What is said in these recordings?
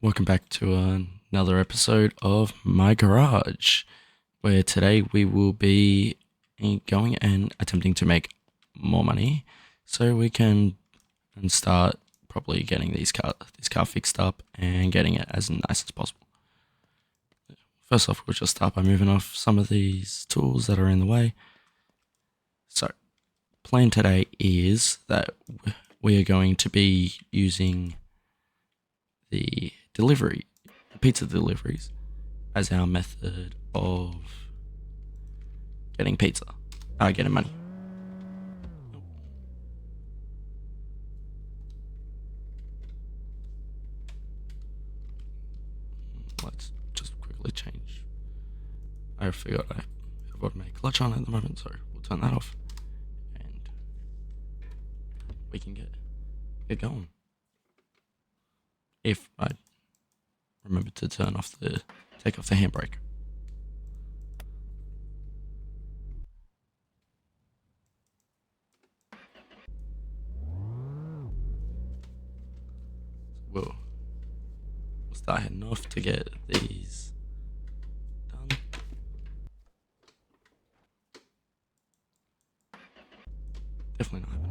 Welcome back to another episode of My Garage, where today we will be going and attempting to make more money so we can start probably getting this car fixed up and getting it as nice as possible. First off, we'll just start by moving off some of these tools that are in the way. So, plan today is that we are going to be using the pizza deliveries as our method of getting getting money. Let's just quickly change. I forgot I have got my clutch on at the moment, so we'll turn that off and we can get going. If I remember to take off the handbrake. We'll start heading off to get these done. Definitely not happening.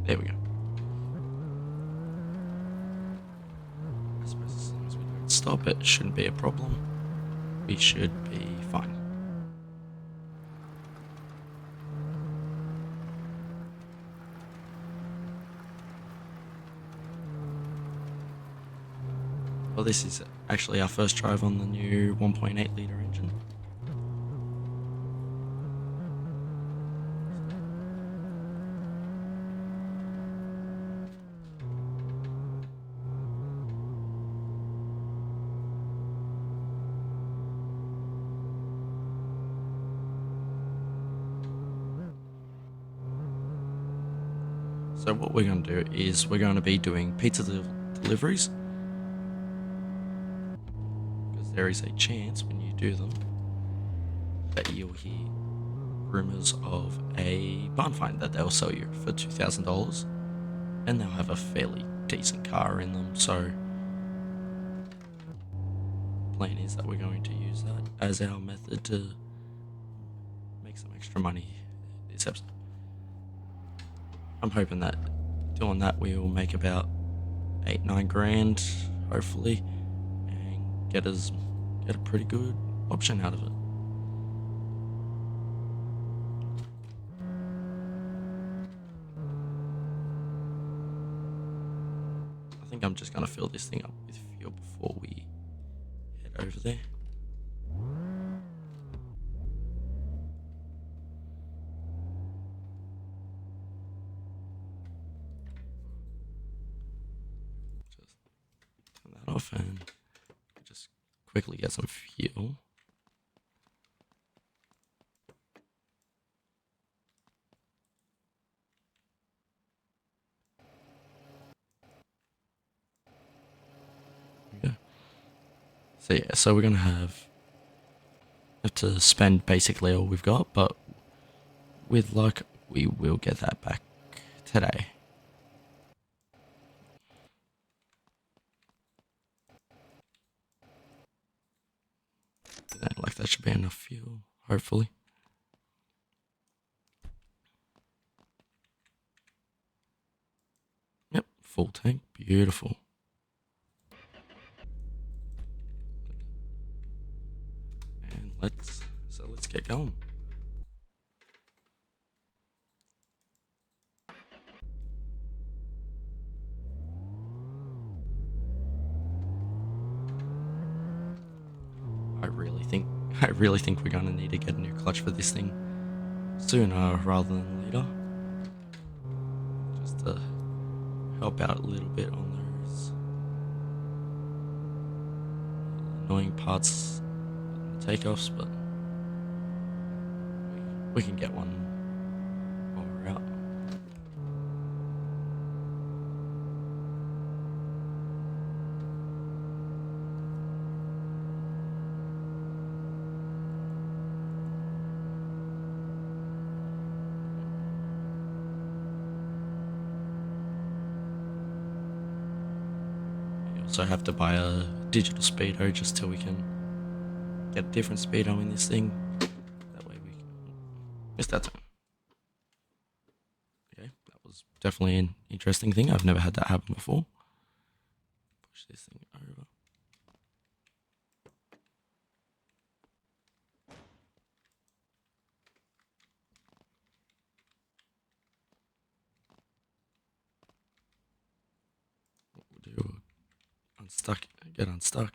There we go. I suppose as long as we don't stop, it shouldn't be a problem. We should be fine. Well, this is actually our first drive on the new 1.8 litre engine. So what we're going to do is we're going to be doing pizza deliveries, because there is a chance when you do them that you'll hear rumors of a barn find that they'll sell you for $2,000, and they'll have a fairly decent car in them. So the plan is that we're going to use that as our method to make some extra money this episode. I'm hoping that doing that we'll make about 8-9 grand, hopefully, and get a pretty good option out of it. I think I'm just gonna fill this thing up with fuel before we head over there. Just turn that off and just quickly get some fuel. There we go. So we're gonna have to spend basically all we've got, but with luck, we will get that back today. Like that should be enough fuel, hopefully. Yep, full tank, beautiful. And let's get going. I really think we're gonna need to get a new clutch for this thing sooner rather than later, just to help out a little bit on those annoying parts in the takeoffs, but we can get one while we're out. also have to buy a digital speedo just till we can get a different speedo in this thing. That way we can... Missed that turn. Okay, that was definitely an interesting thing. I've never had that happen before. Push this thing over. What we'll do, unstuck, get unstuck.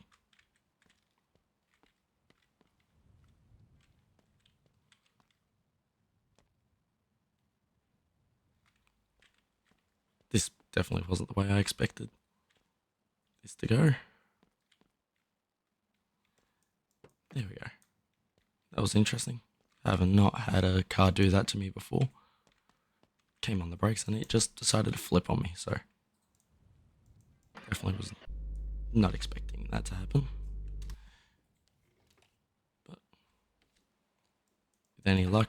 This definitely wasn't the way I expected this to go. There we go. That was interesting. I have not had a car do that to me before. Came on the brakes and it just decided to flip on me, so definitely was not expecting that to happen. But with any luck,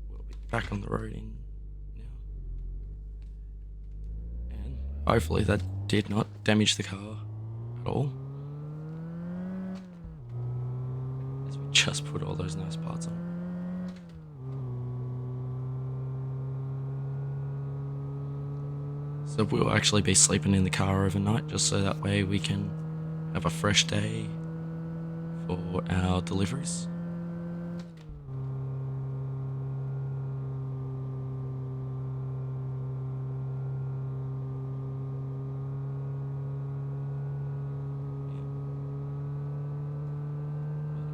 we'll be back on the road in now. And hopefully that did not damage the car at all. As we just put all those nice parts on. So we'll actually be sleeping in the car overnight just so that way we can have a fresh day for our deliveries.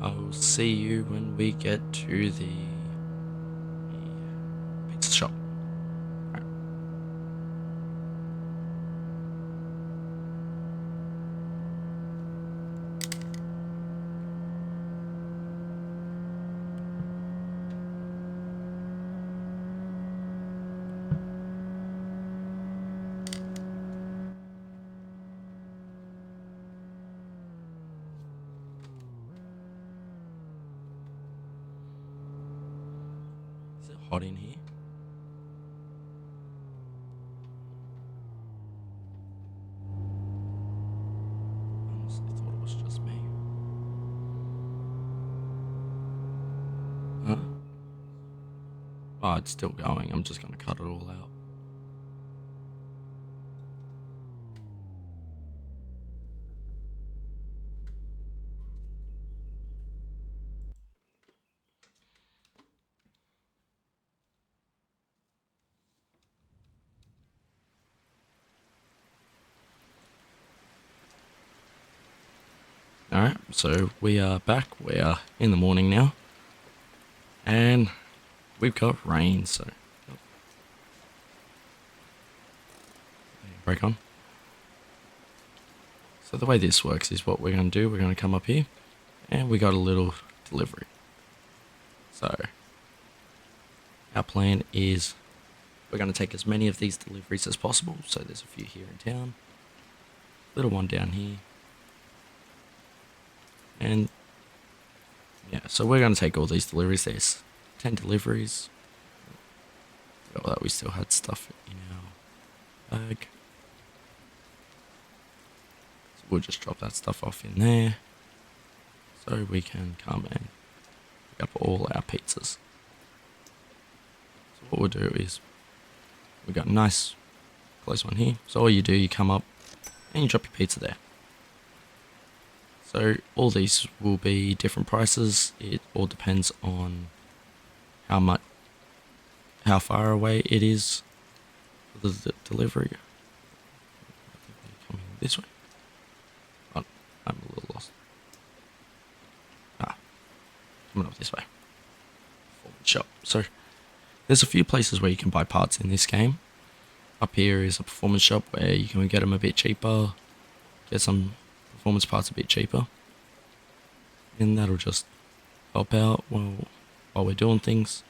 I'll see you when we get to the pizza shop. Right. Is it hot in here? I honestly thought it was just me. Huh? Oh, it's still going. I'm just gonna cut it all out. Alright, so we are back. We are in the morning now. And we've got rain, so... Break on. So the way this works is what we're going to do. We're going to come up here. And we got a little delivery. So... our plan is... we're going to take as many of these deliveries as possible. So there's a few here in town. Little one down here. And yeah, so we're going to take all these deliveries. There's 10 deliveries. Oh, that we still had stuff in our bag. So we'll just drop that stuff off in there. So we can come and pick up all our pizzas. So what we'll do is, we've got a nice close one here. So all you do, you come up and you drop your pizza there. So all these will be different prices. It all depends on how far away it is for the delivery. I think they're coming this way. Oh, I'm a little lost. Coming up this way. Performance shop. So there's a few places where you can buy parts in this game. Up here is a performance shop where you can get them a bit cheaper. Get some performance parts a bit cheaper, and that'll just help out while we're doing things.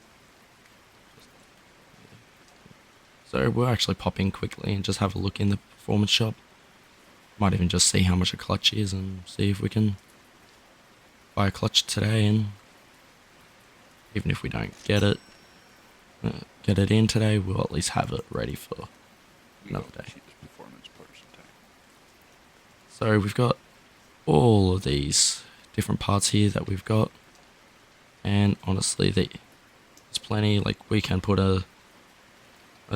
So we'll actually pop in quickly and just have a look in the performance shop. Might even just see how much a clutch is and see if we can buy a clutch today, and even if we don't get it in today, we'll at least have it ready for another day. So we've got all of these different parts here that we've got, and honestly there's plenty. Like we can put a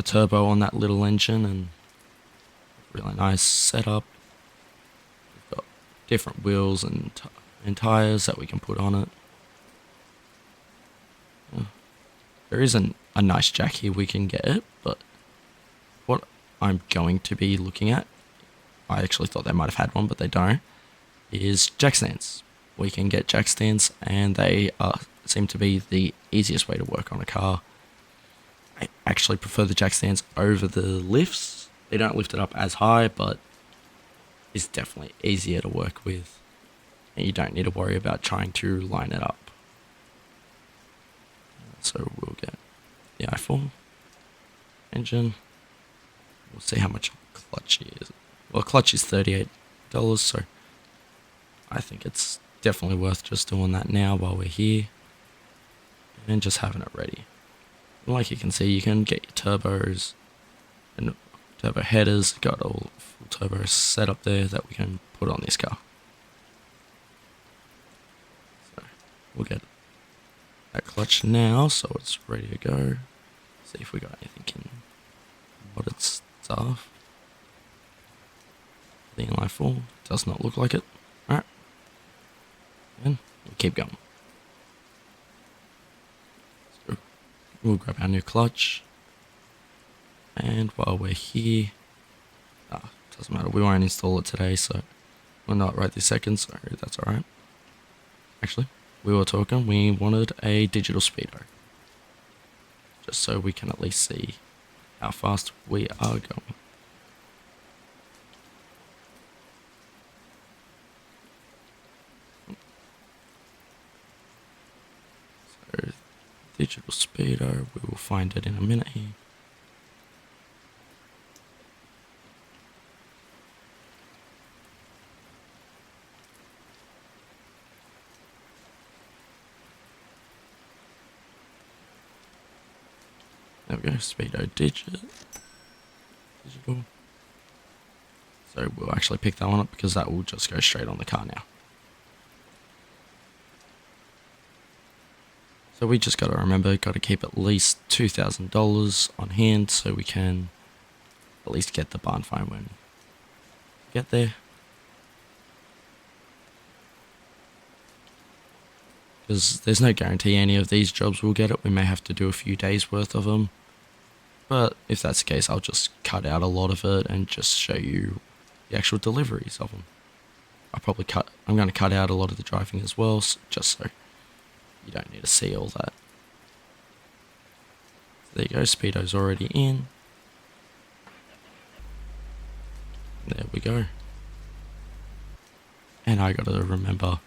turbo on that little engine and really nice setup. We've got different wheels and tires that we can put on it. There isn't a nice jack here we can get it, but what I'm going to be looking at, I actually thought they might have had one, but they don't, is jack stands. We can get jack stands, and they seem to be the easiest way to work on a car. I actually prefer the jack stands over the lifts. They don't lift it up as high, but it's definitely easier to work with, and you don't need to worry about trying to line it up. So we'll get the i4 engine. We'll see how much clutch is. Well, clutch is $38, so I think it's definitely worth just doing that now while we're here and just having it ready. And like you can see, you can get your turbos and turbo headers. Got all full turbo set up there that we can put on this car. So we'll get that clutch now, so it's ready to go. See if we got anything in modded stuff. The inline 4 does not look like it. Alright, and we'll keep going. So we'll grab our new clutch, and while we're here, doesn't matter, we won't install it today, so we're not right this second, so that's alright. Actually, we were talking, we wanted a digital speedo, just so we can at least see how fast we are going. So, digital speedo, we will find it in a minute here. There we go, speedo digital. So we'll actually pick that one up because that will just go straight on the car now. So we just got to remember, got to keep at least $2,000 on hand so we can at least get the barn find when we get there. Because there's no guarantee any of these jobs will get it. We may have to do a few days worth of them. But if that's the case, I'll just cut out a lot of it and just show you the actual deliveries of them. I'm going to cut out a lot of the driving as well, just so you don't need to see all that. So there you go, speedo's already in. There we go. And I gotta remember,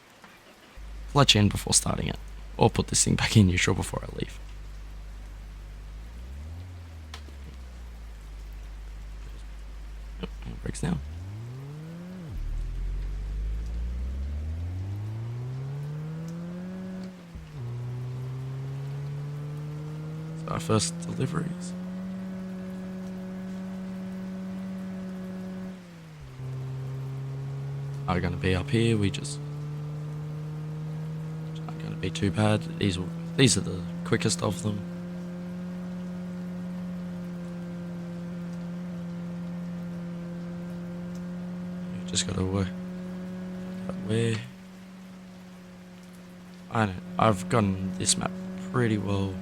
clutch in before starting it, or put this thing back in neutral before I leave. Yep, and brakes down. So our first deliveries. Are going to be up here. We just aren't going to be too bad. These are the quickest of them. You just got to work out where. I've gotten this map pretty well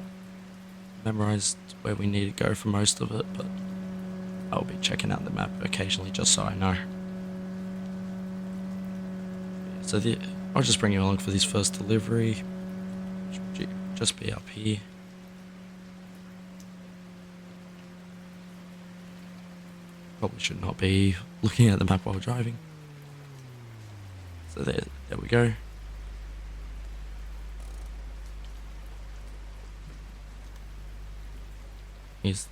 memorized where we need to go for most of it, but I'll be checking out the map occasionally just so I know. So I'll just bring you along for this first delivery. Just be up here. Probably should not be looking at the map while driving. So there we go. Here's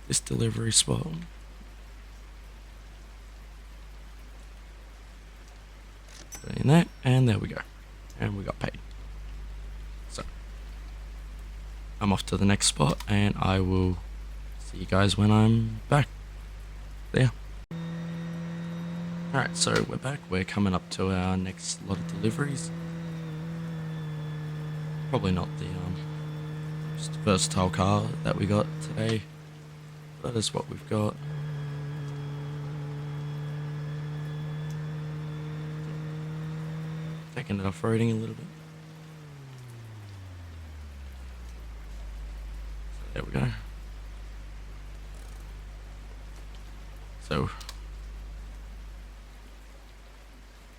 this delivery spot. In that, and there we go, and we got paid. So I'm off to the next spot, and I will see you guys when I'm back there. Alright, so we're back. We're coming up to our next lot of deliveries. Probably not the most versatile car that we got today. That is what we've got. Taking it off-roading a little bit. So there we go. So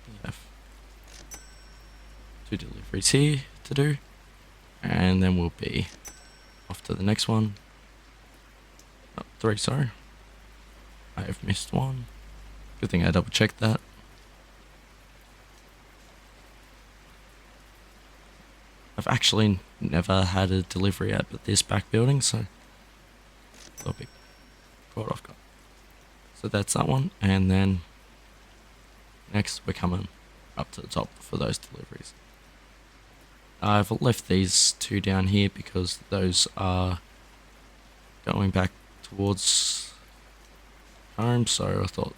we have 2 deliveries here to do, and then we'll be off to the next one. Oh, 3, sorry. I have missed one. Good thing I double checked that. I've actually never had a delivery at this back building, so I'll be caught off guard. So that's that one, and then next we're coming up to the top for those deliveries. I've left these 2 down here because those are going back towards home, so I thought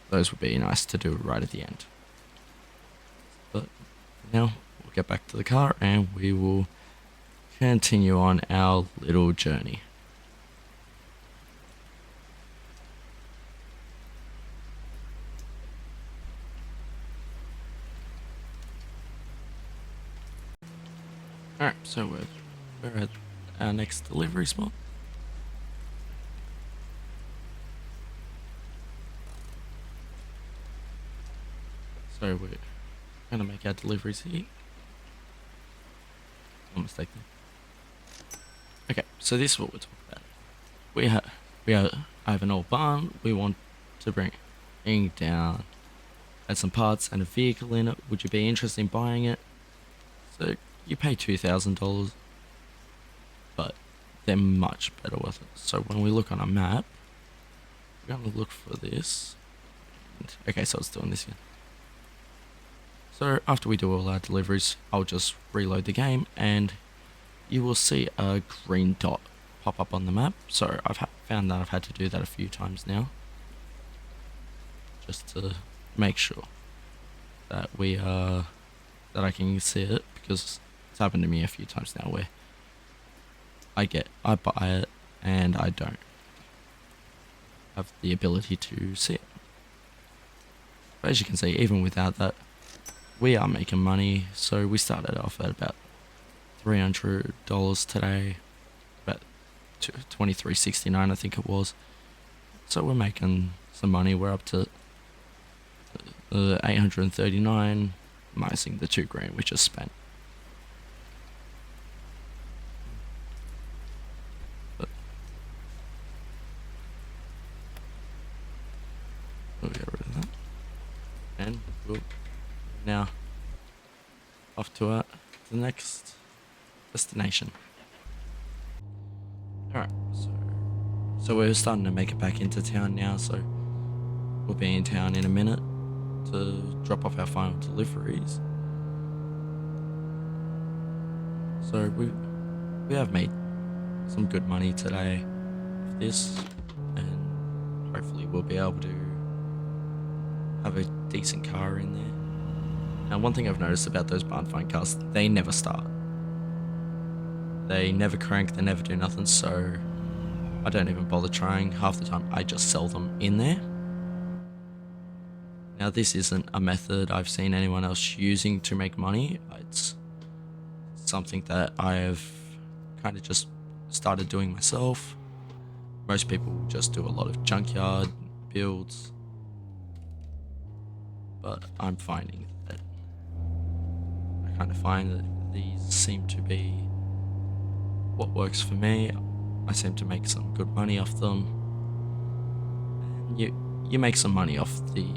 those would be nice to do right at the end. But now we'll get back to the car and we will continue on our little journey. Alright, so we're at our next delivery spot. So we're going to make our deliveries here. No mistake there. Okay, so this is what we're talking about. I have an old barn. We want to bring down, add some parts and a vehicle in it. Would you be interested in buying it? So you pay $2,000, but they're much better with it. So when we look on a map, we're going to look for this. Okay, so it's doing this again. So after we do all our deliveries, I'll just reload the game and you will see a green dot pop up on the map. So I've found that I've had to do that a few times now, just to make sure that that I can see it, because it's happened to me a few times now where I buy it and I don't have the ability to see it. But as you can see, even without that, we are making money. So we started off at about $300 today, about $23.69 I think it was. So we're making some money. We're up to $839, minusing the $2,000 we just spent. But we'll get rid of that, and we'll now off to the next destination. Alright, so we're starting to make it back into town now, so we'll be in town in a minute to drop off our final deliveries. So we have made some good money today with this, and hopefully we'll be able to have a decent car in there. Now, one thing I've noticed about those barn find cars, they never start. They never crank, they never do nothing, so I don't even bother trying. Half the time I just sell them in there. Now, this isn't a method I've seen anyone else using to make money. It's something that I have kind of just started doing myself. Most people just do a lot of junkyard builds, but I'm finding that I kind of find that these seem to be what works for me. I seem to make some good money off them, and you make some money off the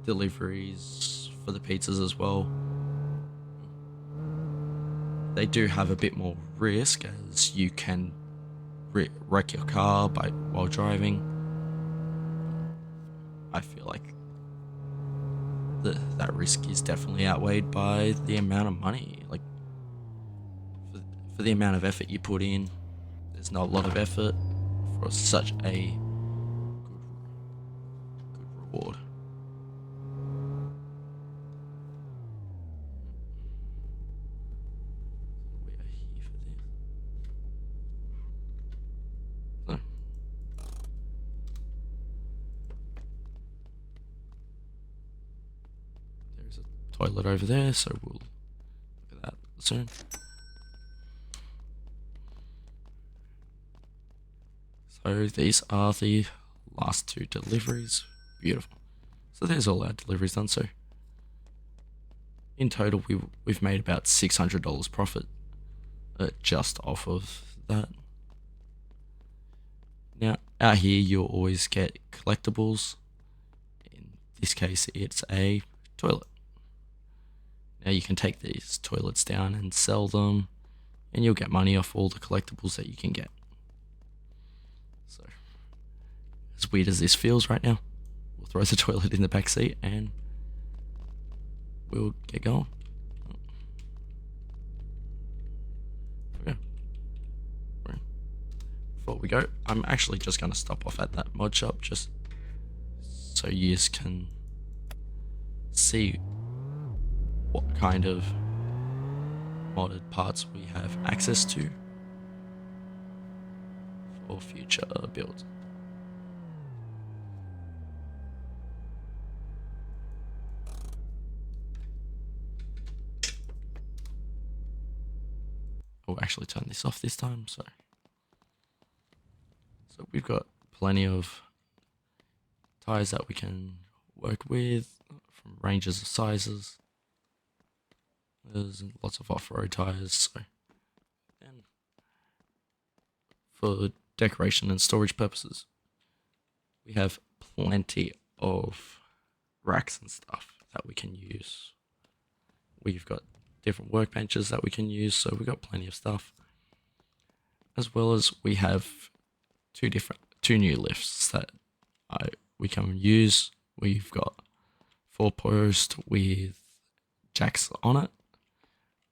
deliveries for the pizzas as well. They do have a bit more risk, as you can wreck your car while driving. I feel like that risk is definitely outweighed by the amount of money. Like, for the amount of effort you put in, there's not a lot of effort for such a good board. We are here for this. So, there's a toilet over there, so we'll look at that soon. So these are the last 2 deliveries. Beautiful. So there's all our deliveries done. So in total, we've made about $600 profit just off of that. Now out here, you'll always get collectibles. In this case, it's a toilet. Now you can take these toilets down and sell them, and you'll get money off all the collectibles that you can get. So, as weird as this feels right now, we'll throw the toilet in the back seat and we'll get going. Okay. Before we go, I'm actually just going to stop off at that mod shop just so you can see what kind of modded parts we have access to for future builds. I'll actually turn this off this time. So we've got plenty of tires that we can work with from ranges of sizes. There's lots of off-road tires. So, and for decoration and storage purposes, we have plenty of racks and stuff that we can use. We've got different workbenches that we can use, so we've got plenty of stuff. As well as we have two new lifts that we can use. We've got 4-post with jacks on it,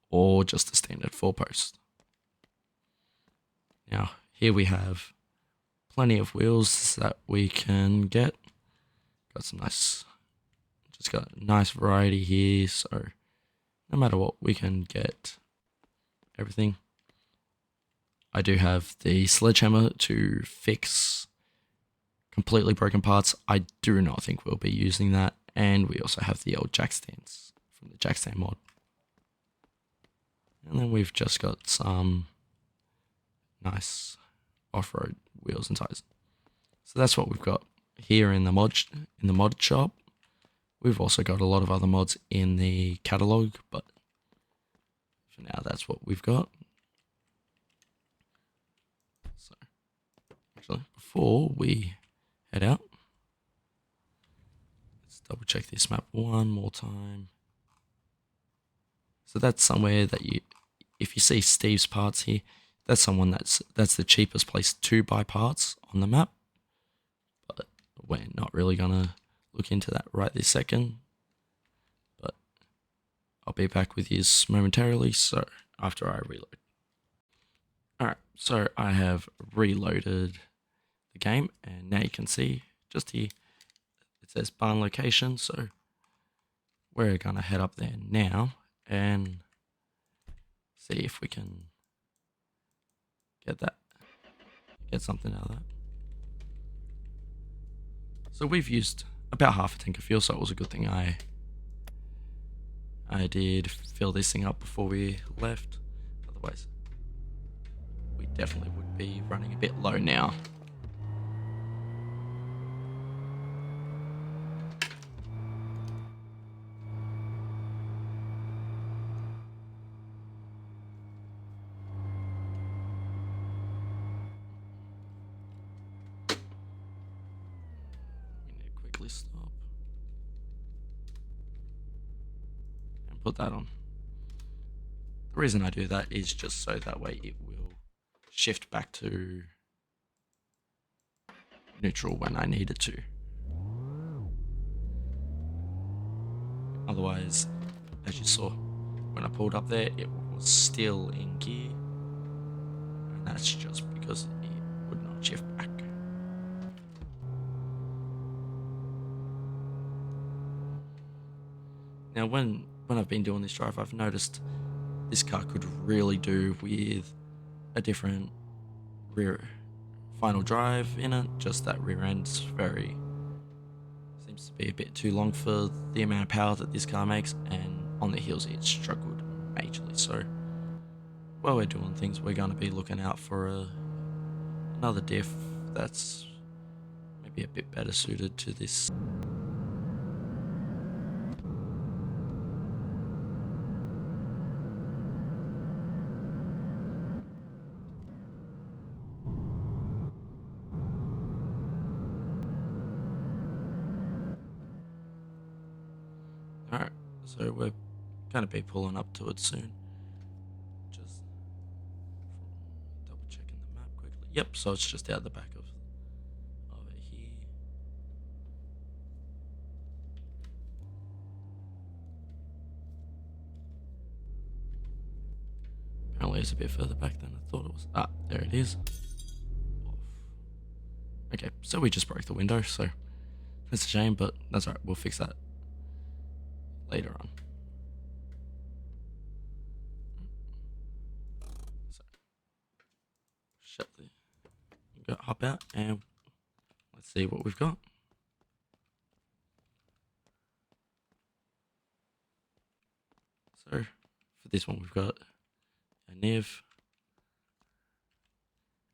or just a standard 4-post. Now here we have plenty of wheels that we can get. Got a nice variety here, so no matter what, we can get everything. I do have the sledgehammer to fix completely broken parts. I do not think we'll be using that. And we also have the old jack stands from the jack stand mod. And then we've just got some nice off-road wheels and tires. So that's what we've got here in the mod shop. We've also got a lot of other mods in the catalog, but for now that's what we've got. So actually, before we head out, let's double check this map one more time. So that's somewhere that if you see Steve's parts here, that's the cheapest place to buy parts on the map. But we're not really gonna look into that right this second. But I'll be back with you momentarily, so after I reload. Alright, so I have reloaded the game, and now you can see just here it says barn location, so we're gonna head up there now and see if we can get something out of that. So we've used about half a tank of fuel, so it was a good thing I did fill this thing up before we left. Otherwise, we definitely would be running a bit low now. Stop and put that on. The reason I do that is just so that way it will shift back to neutral when I need it to. Otherwise, as you saw when I pulled up there, it was still in gear, and that's just because it would not shift back. Now, when I've been doing this drive, I've noticed this car could really do with a different rear final drive in it. Just that rear end's seems to be a bit too long for the amount of power that this car makes, and on the hills it struggled majorly. So while we're doing things, we're going to be looking out for another diff that's maybe a bit better suited to this. Alright, so we're going to be pulling up to it soon. Just double checking the map quickly. Yep, so it's just out the back of over here. Apparently it's a bit further back than I thought it was. Ah, there it is. Okay, so we just broke the window, so that's a shame, but that's alright, we'll fix that later on. So, shut the hop out, and let's see what we've got. So, for this one, we've got a Niv.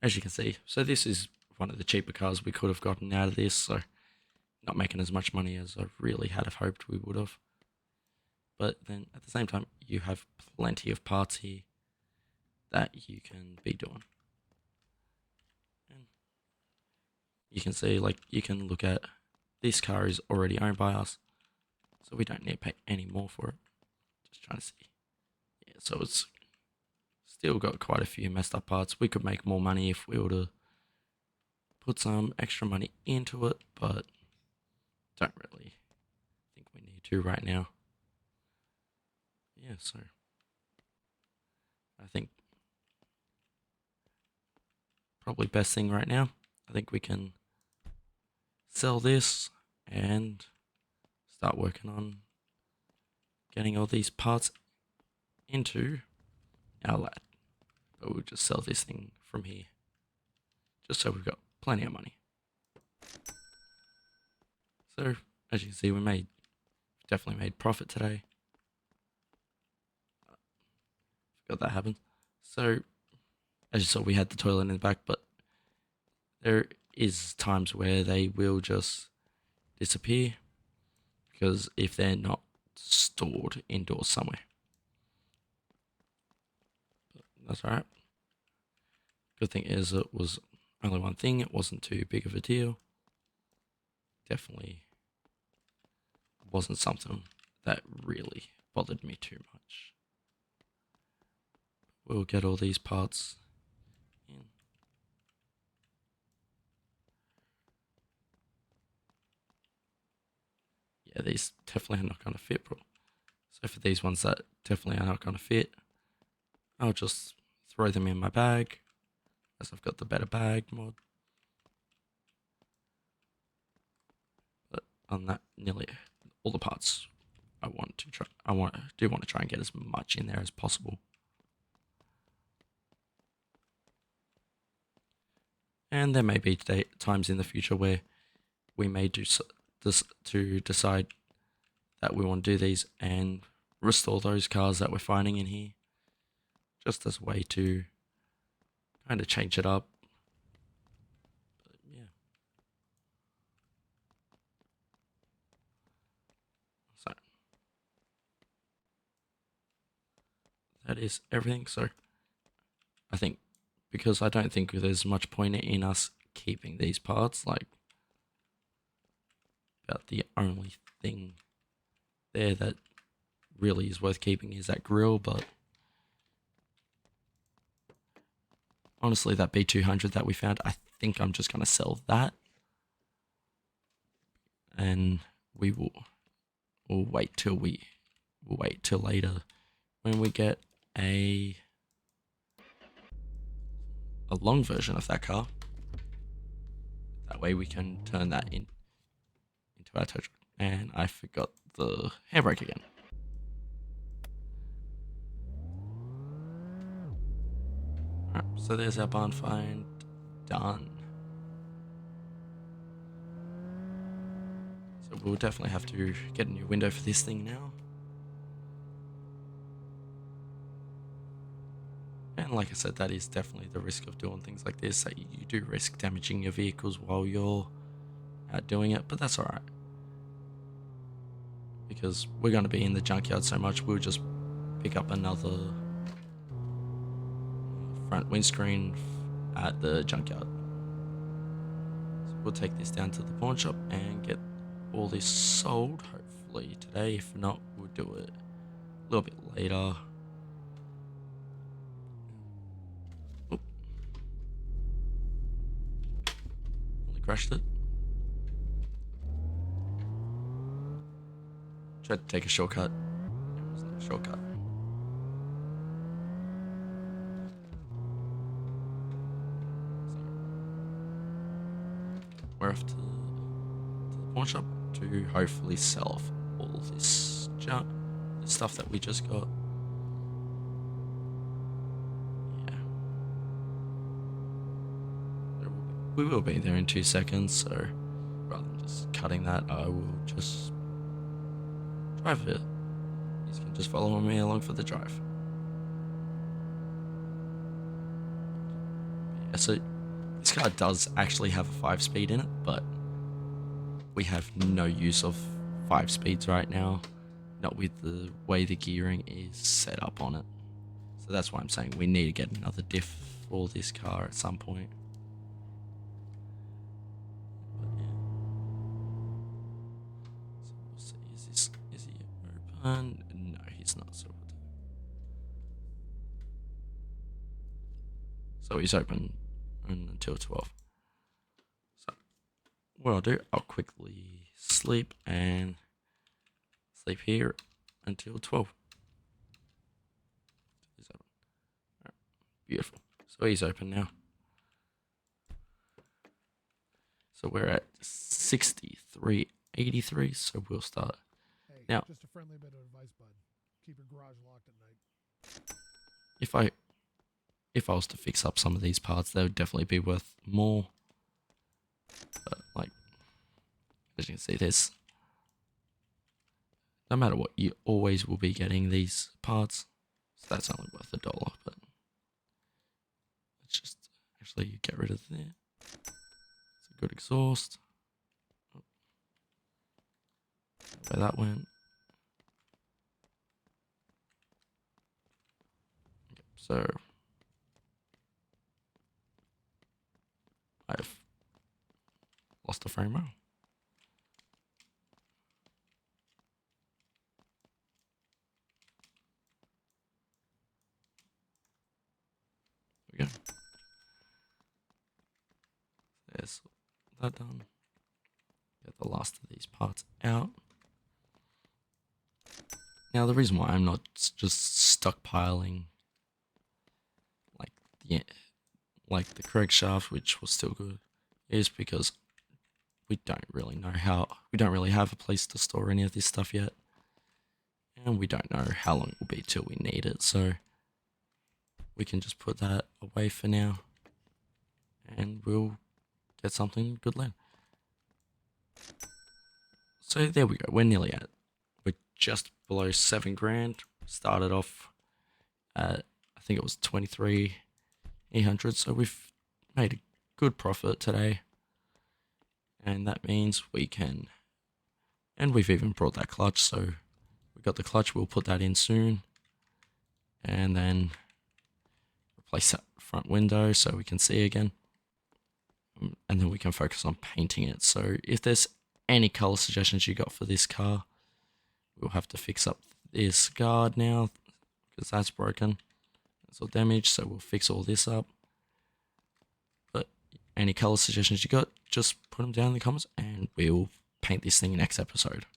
As you can see, so this is one of the cheaper cars we could have gotten out of this, so not making as much money as I really had have hoped we would have. But then at the same time, you have plenty of parts here that you can be doing. And you can see, like, you can look at this car is already owned by us, so we don't need to pay any more for it. Just trying to see. Yeah, so it's still got quite a few messed up parts. We could make more money if we were to put some extra money into it, but don't really think we need to right now. Yeah, so I think probably best thing right now, I think we can sell this and start working on getting all these parts into our lab. But we'll just sell this thing from here, just so we've got plenty of money. So as you can see, we definitely made profit today. Forgot that happened. So as you saw, we had the toilet in the back, but there is times where they will just disappear because if they're not stored indoors somewhere. But that's alright. Good thing is it was only one thing, it wasn't too big of a deal. Definitely wasn't something that really bothered me too much. We'll get all these parts in. Yeah, these definitely are not going to fit, bro. So for these ones that definitely are not going to fit, I'll just throw them in my bag, as I've got the better bag mod. But on that, nearly all the parts I do want to try and get as much in there as possible. And there may be times in the future where we may do this to decide that we want to do these and restore those cars that we're finding in here, just as a way to kind of change it up. But yeah. So that is everything. So I think, because I don't think there's much point in us keeping these parts, like, about the only thing there that really is worth keeping is that grill. But honestly, that B200 that we found, I think I'm just going to sell that, and we'll wait till later when we get a long version of that car. That way we can turn that into our tow truck. And I forgot the handbrake again. So there's our barn find done. So we'll definitely have to get a new window for this thing now. And like I said, that is definitely the risk of doing things like this. That you do risk damaging your vehicles while you're out doing it, but that's alright. Because we're going to be in the junkyard so much, we'll just pick up another front windscreen at the junkyard. So we'll take this down to the pawn shop and get all this sold, hopefully today. If not, we'll do it a little bit later. Oop. Only crashed it. Tried to take a shortcut. It wasn't a shortcut. So we're off to the pawn shop to hopefully sell off all this junk, this stuff that we just got. Yeah. We will be there in 2 seconds, so rather than just cutting that, I will just drive it. You can just follow me along for the drive. Yeah, so this car does actually have a 5-speed in it, but we have no use of 5 speeds right now, not with the way the gearing is set up on it. So that's why I'm saying we need to get another diff for this car at some point. But yeah. So we'll see. Is he open? No, he's not. So he's open until 12. So what I'll do, I'll quickly sleep here until 12. He's open. Right. Beautiful. So he's open now. So we're at 63.83. So we'll start now. Just a friendly bit of advice, bud. Keep your garage locked at night. If I was to fix up some of these parts, they would definitely be worth more. But like, as you can see, there's no matter what, you always will be getting these parts. So that's only worth $1, but let's just actually get rid of there. It's a good exhaust. Where that went. Okay, so I've lost the frame rail. There we go. There's that done. Get the last of these parts out. Now the reason why I'm not just stockpiling like the correct shaft, which was still good, is because we don't really have a place to store any of this stuff yet, and we don't know how long it will be till we need it, so we can just put that away for now and we'll get something good later. So there we go, we're nearly at it. We're just below $7,000. Started off at, I think it was 23,800, so we've made a good profit today, and that means we can, and we've even brought that clutch, so we got the clutch, we'll put that in soon, and then replace that front window so we can see again, and then we can focus on painting it. So if there's any color suggestions you got for this car, we'll have to fix up this guard now because that's broken, it's all damaged, so we'll fix all this up. But any color suggestions you got, just put them down in the comments and we'll paint this thing next episode.